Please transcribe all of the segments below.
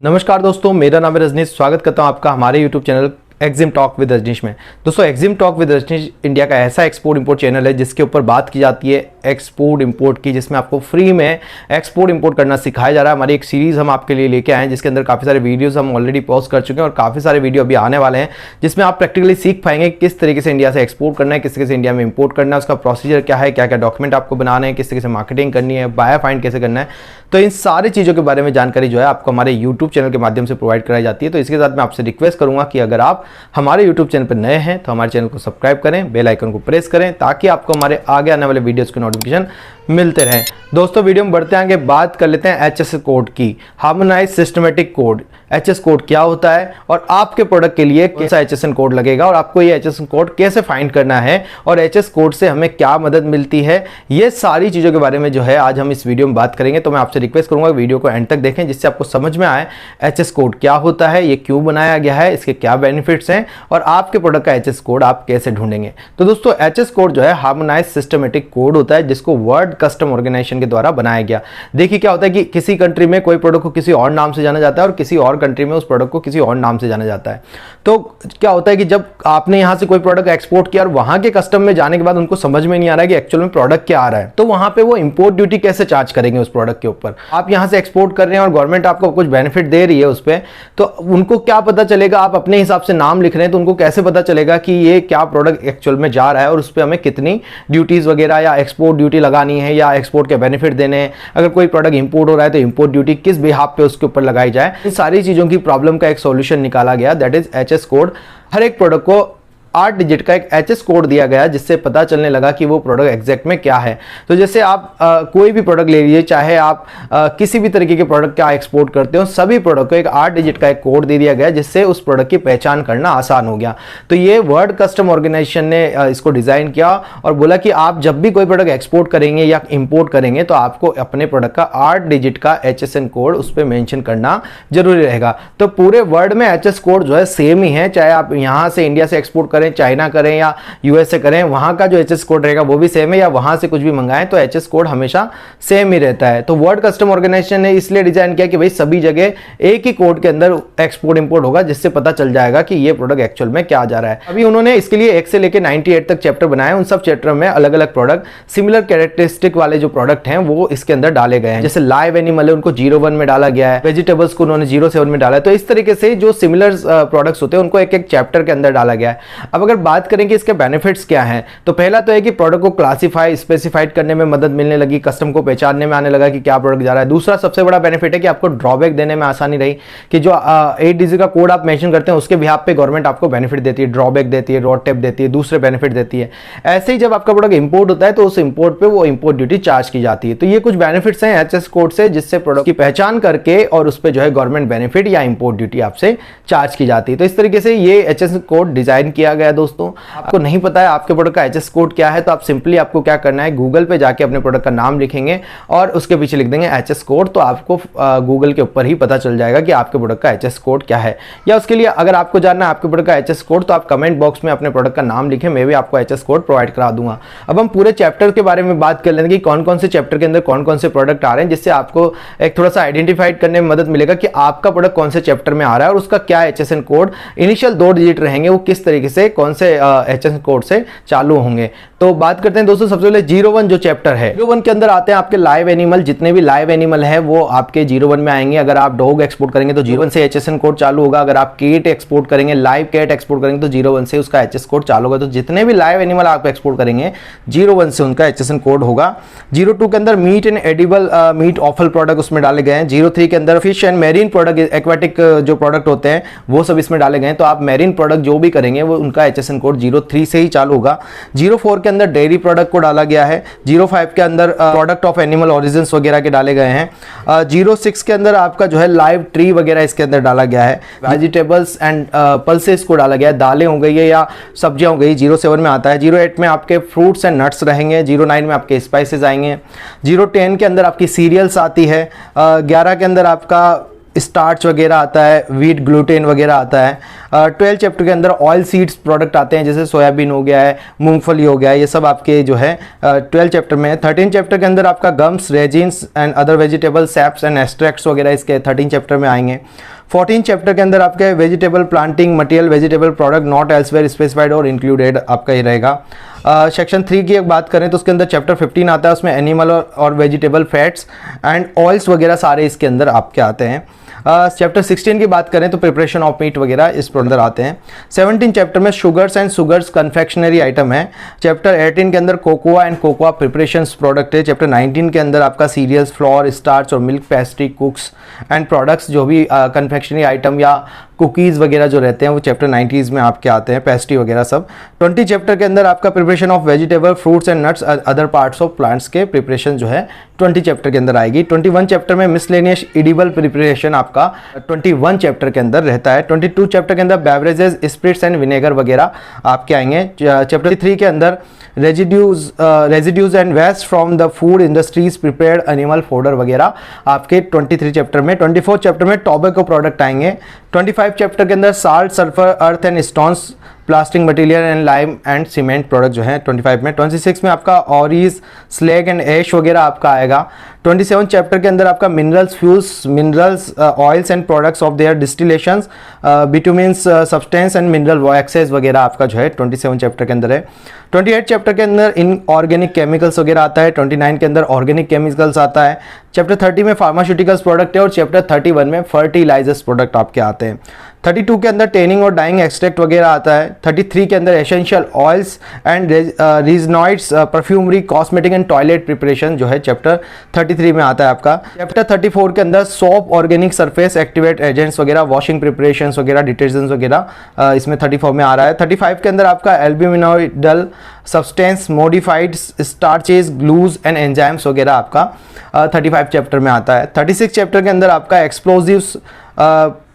नमस्कार दोस्तों, मेरा नाम है रजनीश। स्वागत करता हूं आपका हमारे YouTube channel Exim talk with Rajneesh में। दोस्तों, Exim talk with Rajneesh India का ऐसा एक्सपोर्ट इंपोर्ट चैनल है जिसके ऊपर बात की जाती है एक्सपोर्ट इंपोर्ट की, जिसमें आपको फ्री में एक्सपोर्ट इंपोर्ट करना सिखाया जा रहा है। हमारी एक सीरीज़ हम आपके लिए लेके आए हैं जिसके अंदर काफ़ी सारे वीडियोज़ हम ऑलरेडी पोस्ट कर चुके हैं और काफ़ी सारे वीडियो अभी आने वाले हैं, जिसमें आप प्रैक्टिकली सीख पाएंगे किस तरीके से इंडिया से एक्सपोर्ट करना है, किस तरीके से इंडिया में इंपोर्ट करना है, उसका प्रोसीजर क्या है, क्या क्या डॉक्यूमेंट आपको बनाने हैं, किस तरीके से मार्केटिंग करनी है, बायर फाइंड कैसे करना है। तो इन सारी चीज़ों के बारे में जानकारी जो है आपको हमारे यूट्यूब चैनल के माध्यम से प्रोवाइड कराई जाती है। तो इसके साथ मैं आपसे रिक्वेस्ट करूंगा कि अगर आप हमारे यूट्यूब चैनल पर नए हैं तो हमारे चैनल को सब्सक्राइब करें, बेल आइकन को प्रेस करें ताकि आपको हमारे आगे आने वाले वीडियोस के नोटिफिकेशन मिलते रहें। दोस्तों, वीडियो में बढ़ते आगे बात कर लेते हैं एचएस कोड की। Harmonised systematic code, HS code क्या होता है और आपके प्रोडक्ट के लिए कैसा एचएसएन कोड लगेगा और आपको ये एचएसएन कोड कैसे फाइंड करना है और एचएस कोड से हमें क्या मदद मिलती है, ये सारी चीज़ों के बारे में जो है आज हम इस वीडियो में बात करेंगे। तो मैं आपसे रिक्वेस्ट करूंगा वीडियो को एंड तक देखें जिससे आपको समझ में आए एचएस कोड क्या होता है, ये क्यों बनाया गया है, इसके क्या बेनिफिट्स हैं और आपके प्रोडक्ट का एचएस कोड आप कैसे ढूंढेंगे। तो दोस्तों, एचएस कोड जो है हार्मोनाइज्ड सिस्टमेटिक कोड होता है जिसको वर्ल्ड कस्टम ऑर्गेनाइजेशन के द्वारा बनाया गया। देखिए क्या होता है कि किसी कंट्री में कोई प्रोडक्ट को किसी और नाम से जाना जाता है और किसी और कंट्री में उस प्रोडक्ट को किसी और नाम से जाना जाता है। तो क्या होता है कि जब आपने यहां से कोई प्रोडक्ट एक्सपोर्ट किया और वहां के कस्टम में जाने के बाद उनको समझ में नहीं आ रहा है कि एक्चुअल में प्रोडक्ट क्या आ रहा है, तो वहां पे वो इंपोर्ट ड्यूटी कैसे चार्ज करेंगे उस प्रोडक्ट के ऊपर। आप यहां से एक्सपोर्ट कर रहे हैं और गवर्नमेंट आपको कुछ बेनिफिट दे रही है उस पर, तो उनको क्या पता चलेगा, आप अपने हिसाब से नाम लिख रहे हैं तो उनको कैसे पता चलेगा कि ये क्या प्रोडक्ट एक्चुअल में जा रहा है और उस पर हमें कितनी ड्यूटीज वगैरह या एक्सपोर्ट ड्यूटी लगानी है या एक्सपोर्ट के बेनिफिट देने हैं। अगर कोई प्रोडक्ट इंपोर्ट हो रहा है तो इंपोर्ट ड्यूटी किस बिहाफ पे उसके ऊपर लगाई जाए। इन सारी चीजों की प्रॉब्लम का एक सॉल्यूशन निकाला गया, दैट इज एचएस कोड। हर एक प्रोडक्ट को 8 डिजिट का एक एचएस कोड दिया गया जिससे पता चलने लगा कि वो प्रोडक्ट एग्जैक्ट में क्या है। तो जैसे आप कोई भी प्रोडक्ट ले लीजिए, चाहे आप किसी भी तरीके के प्रोडक्ट का एक्सपोर्ट करते हो, सभी प्रोडक्ट को एक 8 डिजिट का एक कोड दे दिया गया जिससे उस प्रोडक्ट की पहचान करना आसान हो गया। तो ये वर्ल्ड कस्टम ऑर्गेनाइजेशन ने इसको डिजाइन किया और बोला कि आप जब भी कोई प्रोडक्ट एक्सपोर्ट करेंगे या इंपोर्ट करेंगे तो आपको अपने प्रोडक्ट का 8 डिजिट का एचएसएन कोड उस पर मेंशन करना जरूरी रहेगा। तो पूरे वर्ल्ड में एचएस कोड जो है सेम ही है, चाहे आप यहां से इंडिया से एक्सपोर्ट करें, चाइना करें या यूएस से करें, वहां का जो एचएस कोड रहेगा वो भी सेम है, या वहां से कुछ भी मंगाएं तो एचएस कोड हमेशा सेम ही रहता है। तो वर्ल्ड कस्टम ऑर्गेनाइजेशन ने इसलिए डिजाइन किया कि भाई सभी जगह एक ही कोड के अंदर एक्सपोर्ट इंपोर्ट होगा जिससे पता चल जाएगा कि ये प्रोडक्ट एक्चुअल में क्या जा रहा है। अभी उन्होंने इसके लिए 1 से लेकर 98 तक चैप्टर बनाए, उन सब चैप्टर में अलग अलग प्रोडक्ट सिमिलर कैरेक्टरिस्टिक वाले जो प्रोडक्ट हैं वो इसके अंदर डाले गए हैं। जैसे लाइव एनिमल है उनको 01 में डाला गया है, वेजिटेबल्स को उन्होंने 07 में डाला है। तो इस तरीके से जो सिमिलर प्रोडक्ट्स होते हैं उनको एक एक चैप्टर के अंदर डाला गया है। अब अगर बात करें कि इसके बेनिफिट्स क्या हैं, तो पहला तो है कि प्रोडक्ट को क्लासिफाई स्पेसिफाइड करने में मदद मिलने लगी, कस्टम को पहचानने में आने लगा कि क्या प्रोडक्ट जा रहा है। दूसरा सबसे बड़ा बेनिफिट है कि आपको ड्रॉबैक देने में आसानी रही कि जो 8 डिजिट का कोड आप मेंशन करते हैं उसके बिहाफ पे गवर्नमेंट आपको बेनिफिट देती है, ड्रॉबैक देती है, रोड टेप देती है, दूसरे बेनिफिट देती है। ऐसे ही जब आपका प्रोडक्ट इंपोर्ट होता है तो उस इंपोर्ट पे वो इंपोर्ट ड्यूटी चार्ज की जाती है। तो ये कुछ बेनिफिट्स हैं एचएस कोड से जिससे प्रोडक्ट की पहचान करके और उस पर जो है गवर्नमेंट बेनिफिट या इंपोर्ट ड्यूटी आपसे चार्ज की जाती है। तो इस तरीके से ये एचएस कोड डिजाइन किया गया। दोस्तों, आपको नहीं पता है आपके प्रोडक्ट का एचएस कोड क्या है तो आप सिंपली आपको क्या करना है, गूगल पे जाके अपने प्रोडक्ट का नाम लिखेंगे और उसके पीछे लिख देंगे एचएस कोड, तो आपको गूगल के ऊपर ही पता चल जाएगा कि आपके प्रोडक्ट का एचएस कोड क्या है। या उसके लिए अगर आपको जानना है आपके प्रोडक्ट का एचएस कोड तो आप कमेंट बॉक्स में अपने प्रोडक्ट का नाम लिखें, मैं भी आपको एचएस कोड प्रोवाइड करा दूंगा। अब हम पूरे चैप्टर के बारे में बात कर लेंगे कि कौन कौन से चैप्टर के अंदर कौन कौन से प्रोडक्ट आ रहे हैं, जिससे आपको एक थोड़ा सा आइडेंटिफाइड करने में मदद मिलेगा कि आपका प्रोडक्ट कौन से चैप्टर में आ रहा है और उसका क्या एचएसएन कोड इनिशियल 2 डिजिट रहेंगे, वो किस तरीके से कौन से एचएसएन कोड से चालू होंगे। तो बात करते हैं दोस्तों, सबसे पहले 01 जो चैप्टर है, 01 के अंदर आते हैं आपके लाइव एनिमल। जितने भी लाइव एनिमल है वो आपके 01 में आएंगे। अगर आप डॉग एक्सपोर्ट करेंगे तो 01 से एचएसएन कोड चालू होगा। अगर आप कैट एक्सपोर्ट करेंगे, लाइव कैट एक्सपोर्ट करेंगे तो 01 से उसका एचएस कोड चालू होगा। तो जितने भी लाइव एनिमल आप एक्सपोर्ट करेंगे 01 से उनका एचएसएन कोड होगा। 02 के अंदर meat and edible meat offal product उसमें डाले गए हैं। 03 के अंदर fish and marine product, aquatic जो प्रोडक्ट होते हैं वो सब इसमें डाले गए हैं। तो आप मेरीन प्रोडक्ट जो भी करेंगे वो उनका एचएसएन कोड 03 से ही चालू होगा। 04 के अंदर डेयरी प्रोडक्ट को डाला गया है। 05 के अंदर प्रोडक्ट ऑफ एनिमल ओरिजिन्स वगैरह के डाले गए हैं। 06 के अंदर आपका जो है लाइव ट्री वगैरह इसके अंदर डाला गया है। वेजिटेबल्स एंड पल्सेस को डाला गया है, दालें हो गई है या सब्जियां हो गई, 07 में आता है। 08 में आपके फ्रूट्स एंड नट्स रहेंगे। 09 में आपके स्पाइसेस आएंगे। 010 के अंदर आपकी सीरियल्स आती है। 11 के अंदर आपका स्टार्च वगैरह आता है, व्हीट ग्लूटेन वगैरह आता है। 12 चैप्टर के अंदर ऑयल सीड्स प्रोडक्ट आते हैं, जैसे सोयाबीन हो गया है, मूंगफली हो गया है, ये सब आपके जो है 12 चैप्टर में है। 13 चैप्टर के अंदर आपका gums, resins and other vegetable saps and extracts वगैरह इसके 13 चैप्टर में आएंगे। 14 चैप्टर के अंदर आपके vegetable planting material, vegetable product not elsewhere specified और इंक्लूडेड आपका ये रहेगा। सेक्शन 3 की एक बात करें तो उसके अंदर चैप्टर 15 आता है, उसमें एनिमल और वेजिटेबल फैट्स एंड ऑयल्स वगैरह सारे इसके अंदर आपके आते हैं। चैप्टर 16 की बात करें तो प्रिपरेशन ऑफ मीट वगैरह इस पर अंदर आते हैं। 17 चैप्टर में sugars and sugars confectionery item है। चैप्टर 18 के अंदर cocoa and cocoa preparations product है। चैप्टर 19 के अंदर आपका सीरियल्स, फ्लोर, स्टार्च और मिल्क पेस्ट्री, कुक्स एंड प्रोडक्ट्स, जो भी कन्फेक्शनरी आइटम या कुकीज़ वगैरह जो रहते हैं वो चैप्टर 90s में आपके आते हैं, पेस्ट्री वगैरह सब। 20 चैप्टर के अंदर आपका preparation of vegetable, fruits and nuts, other parts of plants के प्रिपरेशन जो है 20 चैप्टर के अंदर आएगी। 21 चैप्टर में मिसलेनियस एडिबल प्रिपरेशन आपका 21 चैप्टर के अंदर रहता है। 22 चैप्टर के अंदर बेवरेजेस, स्पिरिट्स एंड विनेगर वगैरह आपके आएंगे। चैप्टर 3 के अंदर residues and waste from the food industries prepared animal fodder वगैरह आपके 23 चैप्टर में। 24 चैप्टर में टोबैको प्रोडक्ट आएंगे। 25 चैप्टर के अंदर salt, sulphur, earth and stones, plastic material and lime and cement product जो है 25 में। 26 में आपका ऑरीज, स्लैग एंड ऐश वगैरह आपका आएगा। 27 चैप्टर के अंदर आपका minerals, fuels, minerals, oils and products of their distillations, bitumens substance and mineral waxes वगैरह आपका जो है 27 चैप्टर के अंदर है। 28 चैप्टर के अंदर इनऑर्गेनिक केमिकल्स वगैरह आता है। 29 के अंदर ऑर्गेनिक केमिकल्स आता है। चैप्टर 30 में फार्मास्यूटिकल्स प्रोडक्ट है और चैप्टर 31 में फर्टिलाइजर्स प्रोडक्ट आपके आते हैं। 32 के अंदर टेनिंग और डाइंग एक्सट्रैक्ट वगैरह आता है। 33 के अंदर essential oils and resinoids, perfumery, cosmetic and toilet preparation जो है चैप्टर 33 में आता है आपका। चैप्टर 34 के अंदर soap, organic surface activate agents वगैरह, वॉशिंग प्रिपरेशंस वगैरह, डिटर्जेंट्स वगैरह इसमें 34 में आ रहा है। 35 के अंदर आपका albuminoidal substance, modified starches, glues and enzymes वगैरह आपका 35 चैप्टर में आता है। 36 चैप्टर के अंदर आपका explosives,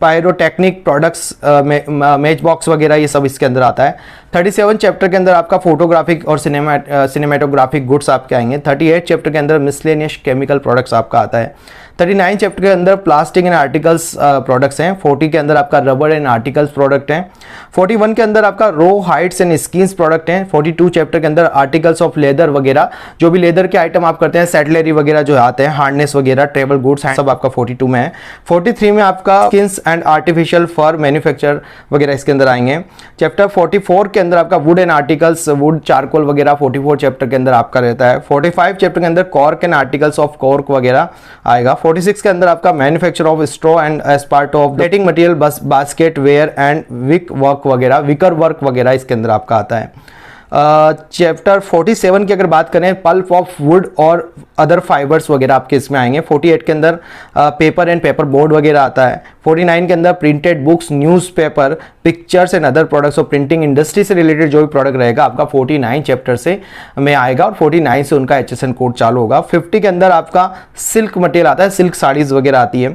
pyrotechnic products, match box वगैरह ये सब इसके अंदर आता है। 37 चैप्टर के अंदर आपका फोटोग्राफिक और सिनेमेटोग्राफिक गुड्स आपके आएंगे। 38 चैप्टर के अंदर मिसलेनियस केमिकल प्रोडक्ट्स आपका आता है। 39 चैप्टर के अंदर प्लास्टिक एंड आर्टिकल्स प्रोडक्ट्स हैं। 40 के अंदर आपका रबर एंड आर्टिकल्स प्रोडक्ट हैं। 41 के अंदर आपका रो, हाइट्स एंड स्किन्स प्रोडक्ट हैं। 42 चैप्टर के अंदर आर्टिकल्स ऑफ लेदर वगैरह, जो भी लेदर के आइटम आप करते हैं, सेटलरी वगैरह जो आते हैं, हार्डनेस वगैरह, ट्रेवल गुड्स सब आपका 42 में है। 43 में आपका skins and artificial fur manufacture वगैरह इसके अंदर आएंगे। चैप्टर 44 के अंदर आपका wood and articles, wood, charcoal वगैरह 44 चैप्टर के अंदर आपका रहता है। 45 चैप्टर के अंदर cork and articles of cork वगैरह आएगा। 46 के अंदर आपका manufacture of straw and as part of plaiting material, बस basket ware and wick work वगैरह, विकर वर्क वगैरह इसके अंदर आपका आता है। चैप्टर 47 की अगर बात करें, पल्प ऑफ वुड और अदर फाइबर्स वगैरह आपके इसमें आएंगे। 48 के अंदर पेपर एंड पेपर बोर्ड वगैरह आता है। 49 के अंदर printed books, newspaper, pictures and other products of printing industry से रिलेटेड जो भी प्रोडक्ट रहेगा आपका 49 चैप्टर से में आएगा और 49 से उनका HSN कोड चालू होगा। 50 के अंदर आपका सिल्क मटेरियल आता है, सिल्क साड़ीज वगैरह आती है।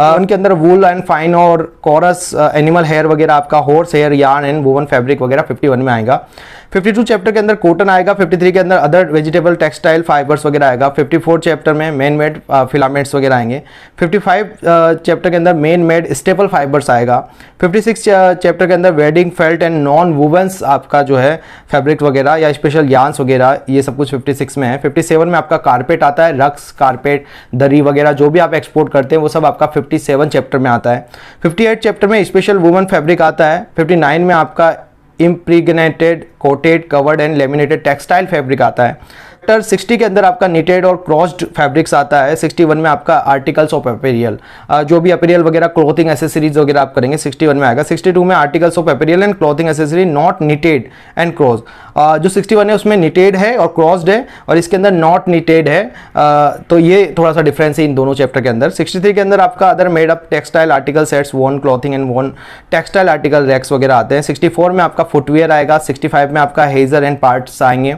उनके अंदर वूल एंड फाइन और कॉरस, एनिमल हेयर वगैरह आपका, horse hair, yarn and woven fabric वगैरह 51 में आएगा। 52 चैप्टर के अंदर कॉटन आएगा। 53 के अंदर अदर वेजिटेबल टेक्सटाइल फाइबर्स वगैरह आएगा। 54 चैप्टर में मेन मेड फिलामेंट्स वगैरह आएंगे। 55 चैप्टर के अंदर मेन मेड स्टेपल फाइबर्स आएगा। 56 चैप्टर के अंदर वेडिंग फेल्ट एंड नॉन वुवन्स आपका जो है फैब्रिक वगैरह या स्पेशल यार्न्स वगैरह ये सब कुछ 56 में है। 57 में आपका कारपेट आता है, रक्स, कारपेट, दरी वगैरह जो भी आप एक्सपोर्ट करते हैं वो सब आपका 57 चैप्टर में आता है। 58 चैप्टर में स्पेशल वुवन फैब्रिक आता है। 59 में आपका impregnated, coated, covered and laminated textile fabric आता है। चैप्टर 60 के अंदर आपका निटेड और क्रॉस्ड फैब्रिक्स आता है। 61 में आपका आर्टिकल्स ऑफ अपीरियल, जो भी अपीरियल वगैरह, क्लोथिंग एसेसरीज वगैरह आप करेंगे 61 में आएगा। 62 में articles of apparel and clothing accessory not knitted and cross, जो 61 है उसमें निटेड है और क्रॉस्ड है और इसके अंदर नॉट निटेड है, तो ये थोड़ा सा डिफरेंस है इन दोनों चैप्टर के अंदर। 63 के अंदर आपका other made up textile article sets, वोन क्लॉथिंग एंड वोन टेक्सटाइल आर्टिकल रैक्स वगैरह आते हैं। 64 में आपका फुटवेयर आएगा। 65 में आपका हेजर एंड पार्ट्स आएंगे।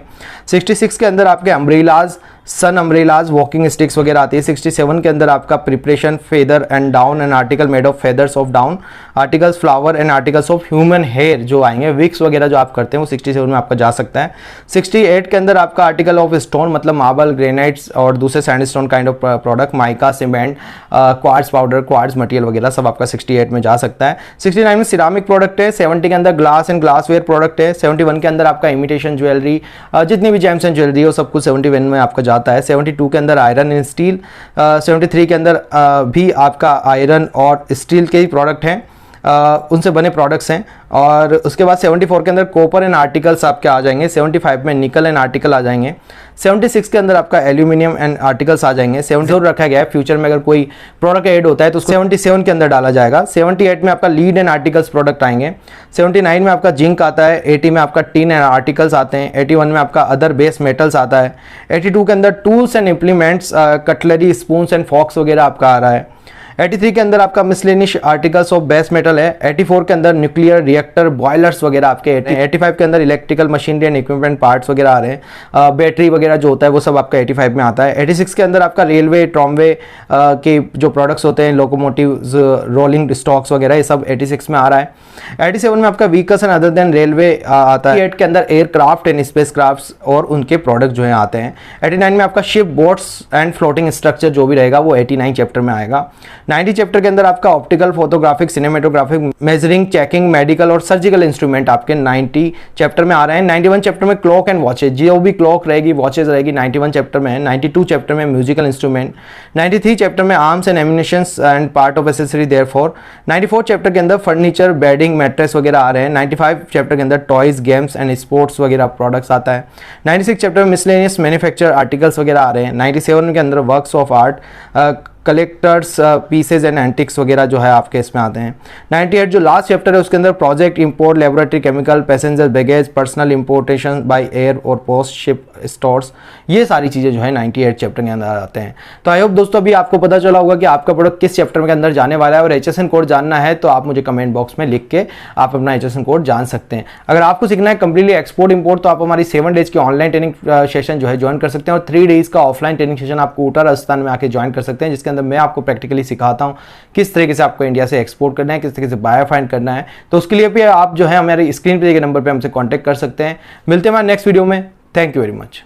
66 के अंदर आपके umbrellas, sun umbrellas, walking sticks वगैरह आती है। 67 के अंदर आपका preparation feather and down and article made of feathers of down, articles flower and articles of human hair जो आएंगे, विक्स वगैरह जो आप करते हैं वो 67 में आपका जा सकता है। 68 के अंदर आपका आर्टिकल ऑफ स्टोन मतलब मार्बल, ग्रेनाइट्स और दूसरे sandstone kind of product, mica, cement, quartz powder, quartz material वगैरह सब आपका 68 में जा सकता है। 69 में सिरामिक प्रोडक्ट है। 70 के अंदर ग्लास एंड ग्लासवेयर प्रोडक्ट है। 71 के अंदर आपका इमिटेशन ज्वेलरी, जितनी भी जेम्स एंड ज्वेलरी हो सब कुछ 71 में आपका जाता है। 72 के अंदर आयरन एंड स्टील, 73 के अंदर भी आपका आयरन और स्टील के ही प्रोडक्ट हैं, उनसे बने प्रोडक्ट्स हैं। और उसके बाद 74 के अंदर कॉपर एंड आर्टिकल्स आपके आ जाएंगे। 75 में निकल एंड आर्टिकल आ जाएंगे। 76 के अंदर आपका एल्यूमिनियम एंड आर्टिकल्स आ जाएंगे। 74 रखा गया है, फ्यूचर में अगर कोई प्रोडक्ट ऐड होता है तो 77 के अंदर डाला जाएगा। 78 में आपका लीड एंड आर्टिकल्स प्रोडक्ट आएंगे। 79 में आपका जिंक आता है। 80 में आपका टिन एंड आर्टिकल्स आते हैं। 81 में आपका अदर बेस मेटल्स आता है। 82 के अंदर tools and implements, cutlery, spoons and forks वगैरह आपका आ रहा है। 83 के अंदर आपका miscellaneous articles of base metal है। 84 के अंदर न्यूक्लियर रिएक्टर, बॉयलर्स वगैरह आपके। 85 के अंदर electrical machinery and equipment parts वगैरह आ रहे हैं। बैटरी वगैरह जो होता है वो सब आपका 85 में आता है। 86 के अंदर आपका रेलवे, ट्रॉमवे के जो प्रोडक्ट्स होते हैं, लोकोमोटिव्स, रोलिंग स्टॉक्स वगैरह, ये सब 86 में आ रहा है। 87 में आपका vehicles and other than railway आता है। 88 के अंदर एयरक्राफ्ट एंड स्पेस क्राफ्ट और उनके प्रोडक्ट जो है आते हैं। 89 में आपका ship, boats and floating structure जो भी रहेगा वो 89 चैप्टर में आएगा। 90 चैप्टर के अंदर आपका optical, photographic, cinematographic, measuring, checking, medical और सर्जिकल इंस्ट्रूमेंट आपके 90 चैप्टर में आ रहे हैं। 91 चैप्टर में क्लॉक एंड वॉचेज, जो भी क्लॉक रहेगी, वॉचेज रहेगी, 91 चैप्टर में है। 92 चैप्टर में म्यूजिकल इंस्ट्रूमेंट। 93 चैप्टर में arms and emanations and part of accessory therefore. 94 chapter के अंदर फर्नीचर, बेडिंग, मैट्रेस वगैरह आ रहे हैं। 95 चैप्टर के अंदर टॉयज, गेम्स एंड स्पोर्ट्स वगैरह प्रोडक्ट्स आता है। 96 चैप्टर में मिसलेनियस मैन्युफैक्चर आर्टिकल्स वगैरह आ रहे हैं। 97 के अंदर works of art, collectors pieces and antiques वगैरह जो है आपके इसमें आते हैं। 98 जो लास्ट चैप्टर है उसके अंदर project, import, laboratory, chemical, passenger baggage, personal importation by air और पोस्ट शिप स्टोर्स, ये सारी चीज़ें जो है 98 चैप्टर के अंदर आते हैं। तो आई होप दोस्तों अभी आपको पता चला होगा कि आपका प्रोडक्ट किस चैप्टर के अंदर जाने वाला है। और HSN कोड जानना है तो आप मुझे कमेंट बॉक्स में लिख के आप अपना HSN कोड जान सकते हैं। अगर आपको सीखना है कंप्लीटली एक्सपोर्ट इंपोर्ट तो आप हमारी 7 डेज की ऑनलाइन ट्रेनिंग सेशन जो है ज्वाइन कर सकते हैं। और 3 डेज का ऑफलाइन ट्रेनिंग सेशन आपको ऊटा राजस्थान में आके ज्वाइन कर सकते हैं, जिसके अंदर मैं आपको प्रैक्टिकली सिखाता हूं किस तरीके से आपको इंडिया से एक्सपोर्ट करना है, किस तरीके से बायर फाइंड करना है। तो उसके लिए भी आप जो है हमारे स्क्रीन पे के नंबर पे हमसे कांटेक्ट कर सकते हैं। मिलते हैं हमारे नेक्स्ट वीडियो में। Thank you very much.